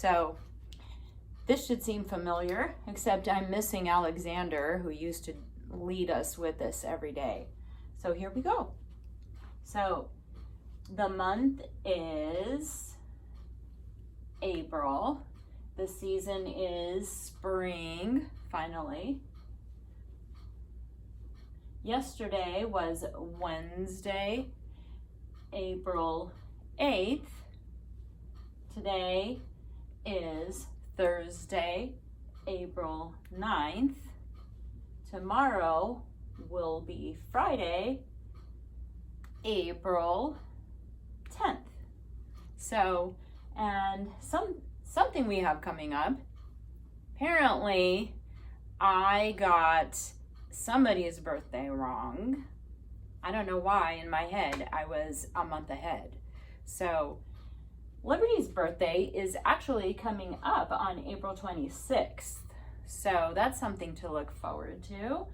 So this should seem familiar, except I'm missing Alexander, who used to lead us with this every day. So here we go. So the month is April. The season is spring, finally. Yesterday was Wednesday, April 8th. Today is Thursday, April 9th. Tomorrow will be Friday, April 10th. So, and something we have coming up. Apparently, I got somebody's birthday wrong. I don't know why. In my head, I was a month ahead. So, Liberty's birthday is actually coming up on April 26th. So that's something to look forward to.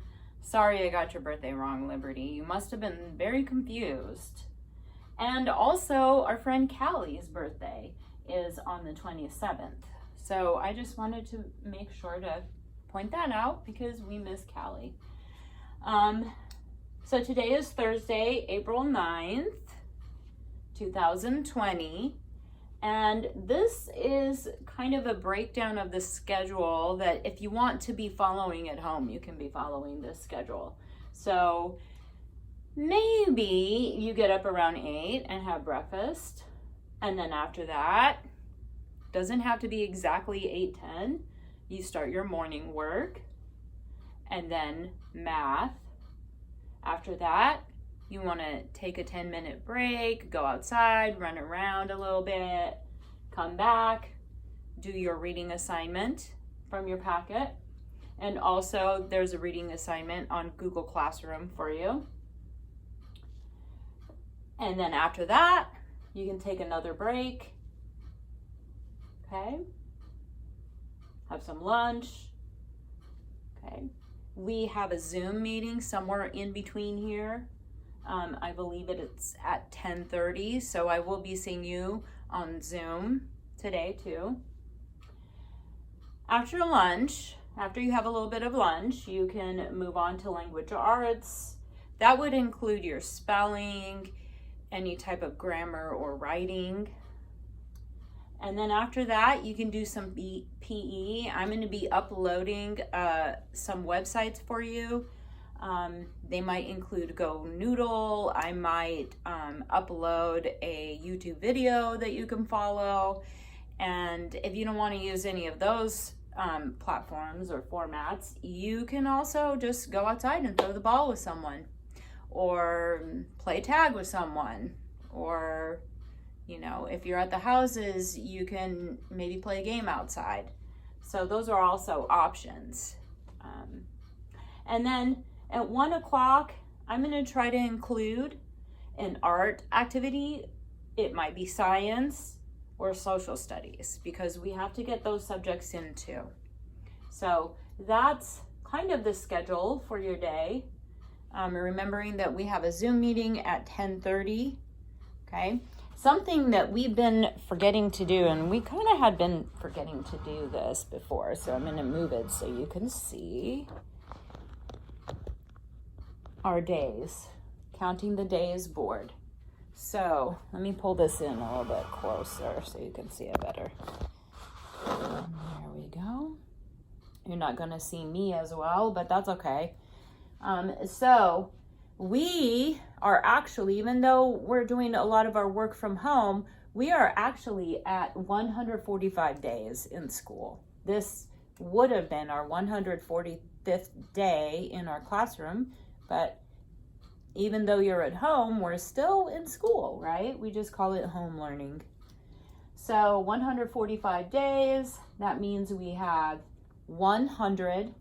Sorry I got your birthday wrong, Liberty. You must have been very confused. And also, our friend Callie's birthday is on the 27th. So I just wanted to make sure to point that out because we miss Callie. So today is Thursday, April 9th, 2020. And this is kind of a breakdown of the schedule that if you want to be following at home, you can be following this schedule. So maybe you get up around 8 and have breakfast. And then after that, doesn't have to be exactly 8:10. You start your morning work and then math. After that, you want to take a 10-minute break, go outside, run around a little bit, come back, do your reading assignment from your packet. And also, there's a reading assignment on Google Classroom for you. And then after that, you can take another break. Okay? Have some lunch. Okay? We have a Zoom meeting somewhere in between here. I believe it's at 10:30, so I will be seeing you on Zoom today too. After lunch, after you have a little bit of lunch, you can move on to language arts. That would include your spelling, any type of grammar or writing. And then after that, you can do some PE. I'm going to be uploading some websites for you. They might include Go Noodle. I might upload a YouTube video that you can follow. And if you don't want to use any of those platforms or formats, you can also just go outside and throw the ball with someone, or play tag with someone, or, you know, if you're at the houses, you can maybe play a game outside. So those are also options. And then at 1 o'clock, I'm going to try to include an art activity. It might be science or social studies, because we have to get those subjects in too. So that's kind of the schedule for your day. Remembering that we have a Zoom meeting at 10:30. Okay. Something that we've been forgetting to do, and we kind of had been forgetting to do this before, so I'm going to move it so you can see our days, counting the days board. So let me pull this in a little bit closer so you can see it better. There we go. You're not going to see me as well, but that's okay. So we are actually, even though we're doing a lot of our work from home, we are actually at 145 days in school. This would have been our 145th day in our classroom, but even though you're at home, we're still in school, right? We just call it home learning. So 145 days, that means we have 100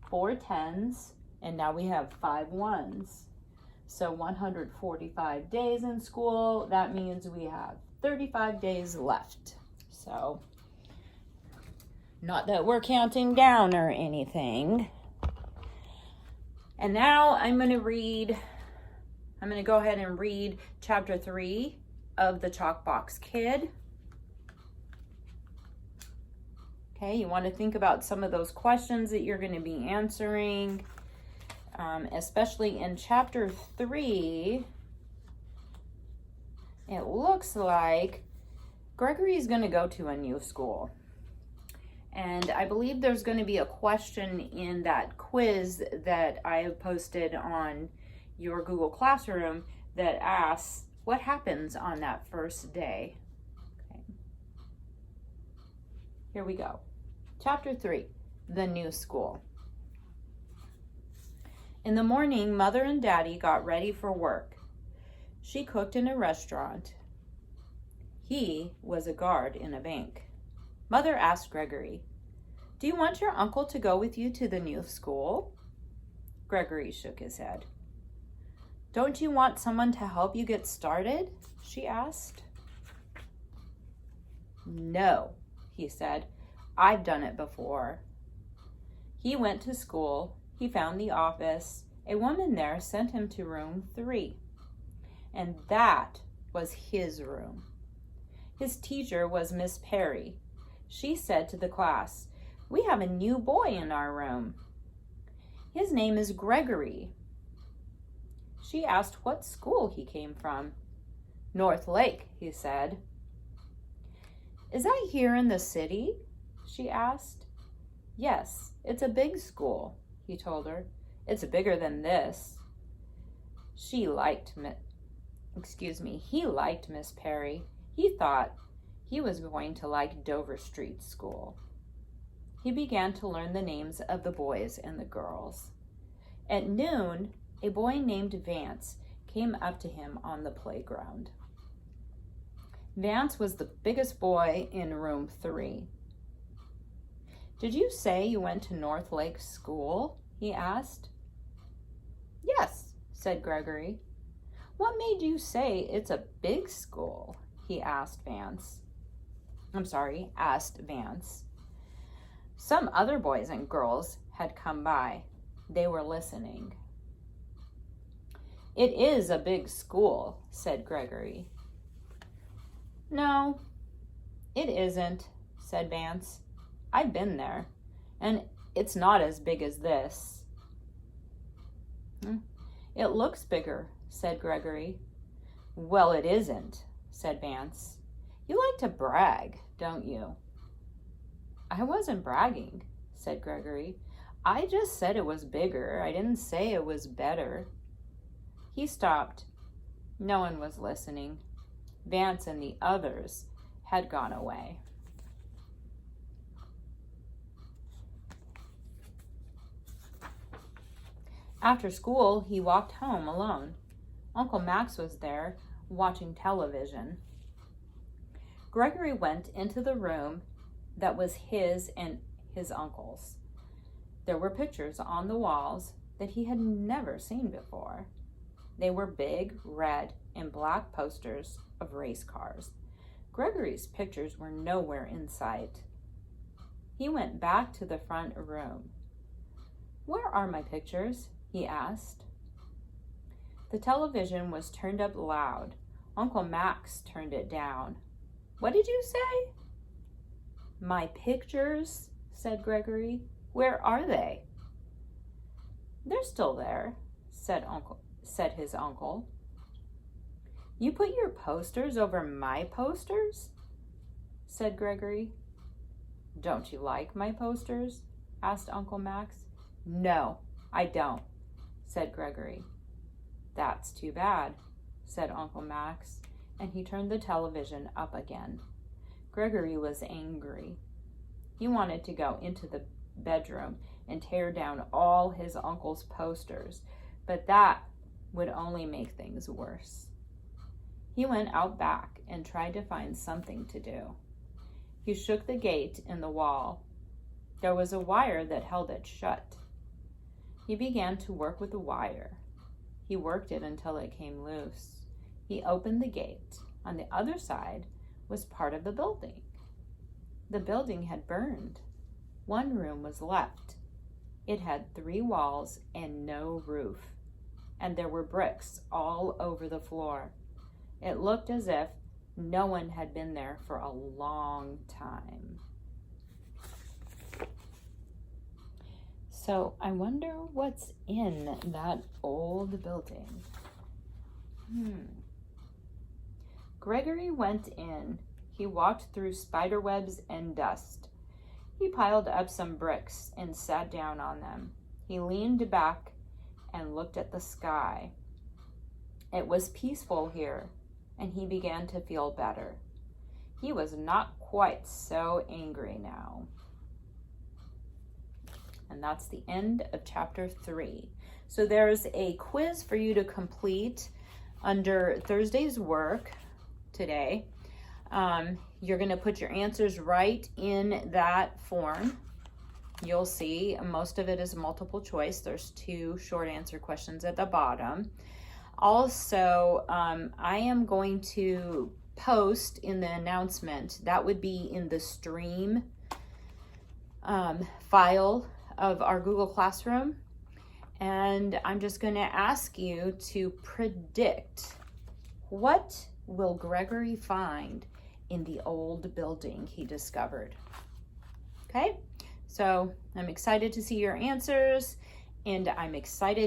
4 10s, and now we have 5 1s. So 145 days in school, that means we have 35 days left. So not that we're counting down or anything. And now I'm going to go ahead and read chapter 3 of The Chalkbox Kid. Okay, you want to think about some of those questions that you're going to be answering, especially in chapter 3. It looks like Gregory's going to go to a new school. And I believe there's going to be a question in that quiz that I have posted on your Google Classroom that asks what happens on that first day. Okay. Here we go. Chapter 3, the new school. In the morning, Mother and Daddy got ready for work. She cooked in a restaurant. He was a guard in a bank. Mother asked Gregory, "Do you want your uncle to go with you to the new school?" Gregory shook his head. "Don't you want someone to help you get started?" she asked. "No," he said. "I've done it before." He went to school. He found the office. A woman there sent him to room 3. And that was his room. His teacher was Miss Perry. She said to the class, "We have a new boy in our room. His name is Gregory." She asked what school he came from. "North Lake," he said. "Is that here in the city?" she asked. "Yes, it's a big school," he told her. "It's bigger than this." He liked Miss Perry. He thought he was going to like Dover Street School. He began to learn the names of the boys and the girls. At noon, a boy named Vance came up to him on the playground. Vance was the biggest boy in room 3. "Did you say you went to North Lake School?" he asked. "Yes," said Gregory. "What made you say it's a big school?" he asked Vance. Some other boys and girls had come by. They were listening. "It is a big school," said Gregory. "No, it isn't," said Vance. "I've been there, and it's not as big as this." "It looks bigger," said Gregory. "Well, it isn't," said Vance. "You like to brag, don't you?" "I wasn't bragging," said Gregory. "I just said it was bigger. I didn't say it was better." He stopped. No one was listening. Vance and the others had gone away. After school, he walked home alone. Uncle Max was there, watching television. Gregory went into the room that was his and his uncle's. There were pictures on the walls that he had never seen before. They were big red and black posters of race cars. Gregory's pictures were nowhere in sight. He went back to the front room. "Where are my pictures?" he asked. The television was turned up loud. Uncle Max turned it down. "What did you say?" "My pictures," said Gregory. "Where are they?" "They're still there," said his uncle. "You put your posters over my posters?" said Gregory. "Don't you like my posters?" asked Uncle Max. "No, I don't," said Gregory. "That's too bad," said Uncle Max, and he turned the television up again. Gregory was angry. He wanted to go into the bedroom and tear down all his uncle's posters, but that would only make things worse. He went out back and tried to find something to do. He shook the gate in the wall. There was a wire that held it shut. He began to work with the wire. He worked it until it came loose. He opened the gate. On the other side was part of the building. The building had burned. One room was left. It had 3 walls and no roof, and there were bricks all over the floor. It looked as if no one had been there for a long time. So I wonder what's in that old building. Gregory went in. He walked through spider webs and dust. He piled up some bricks and sat down on them. He leaned back and looked at the sky. It was peaceful here, and he began to feel better. He was not quite so angry now. And that's the end of chapter 3. So there's a quiz for you to complete under Thursday's work today. You're going to put your answers right in that form. You'll see most of it is multiple choice. There's 2 short answer questions at the bottom. Also, I am going to post in the announcement, that would be in the stream file of our Google Classroom. And I'm just going to ask you to predict, what will Gregory find in the old building he discovered? Okay, so I'm excited to see your answers, and I'm excited